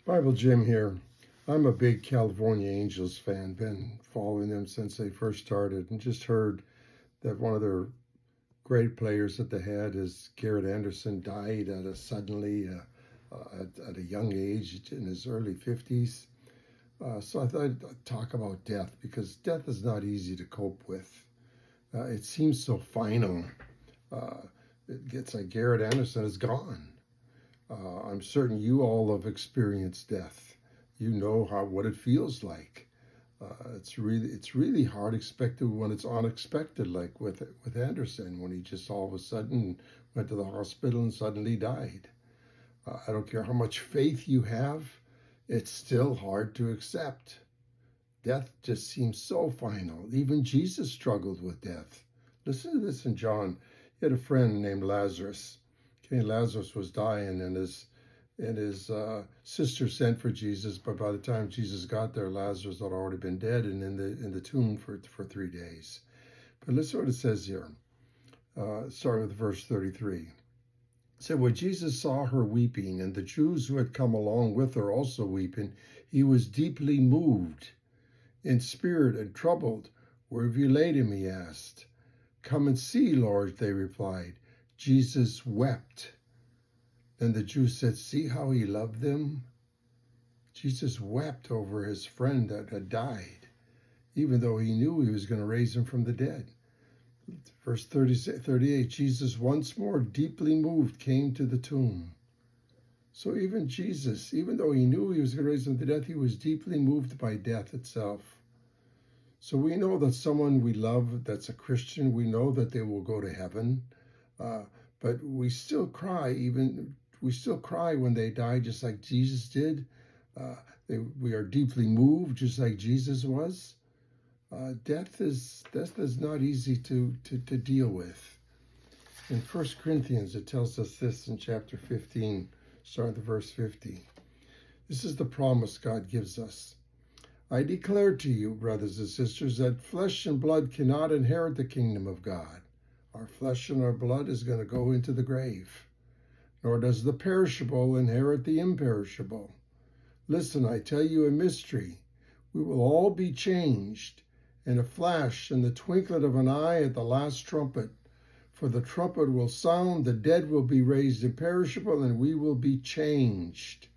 Bible Jim here. I'm a big California Angels fan, been following them since they first started, and just heard that one of their great players that they had is Garrett Anderson died at a young age in his early 50s. So I thought I'd talk about death because death is not easy to cope with. It seems so final. Uh, it gets like Garrett Anderson is gone. I'm certain you all have experienced death. You know what it feels like. It's really hard expected when it's unexpected, like with Anderson when he just all of a sudden went to the hospital and suddenly died. I don't care how much faith you have, it's still hard to accept. Death just seems so final. Even Jesus struggled with death. Listen to this in John. He had a friend named Lazarus. Okay, Lazarus was dying, and his sister sent for Jesus. But by the time Jesus got there, Lazarus had already been dead and in the tomb for 3 days. But listen what it says here. Starting with verse 33. It said, when Jesus saw her weeping, and the Jews who had come along with her also weeping, he was deeply moved in spirit and troubled. Where have you laid him? He asked. Come and see, Lord, they replied. Jesus wept. Then the Jews said, see how he loved them? Jesus wept over his friend that had died, even though he knew he was going to raise him from the dead. Verse 38, Jesus once more deeply moved came to the tomb. So even Jesus, even though he knew he was going to raise him from the dead, he was deeply moved by death itself. So we know that someone we love that's a Christian, we know that they will go to heaven, but we still cry when they die, just like Jesus did. We are deeply moved, just like Jesus was. Death is not easy to deal with. In 1 Corinthians, it tells us this in chapter 15, starting at verse 50. This is the promise God gives us. I declare to you, brothers and sisters, that flesh and blood cannot inherit the kingdom of God. Our flesh and our blood is going to go into the grave. Nor does the perishable inherit the imperishable. Listen, I tell you a mystery. We will all be changed in a flash, in the twinkling of an eye, at the last trumpet. For the trumpet will sound, the dead will be raised imperishable, and we will be changed.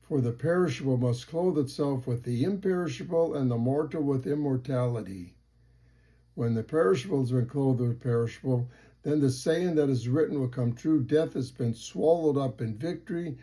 For the perishable must clothe itself with the imperishable, and the mortal with immortality. When the perishable has been clothed with perishable, then the saying that is written will come true. Death has been swallowed up in victory.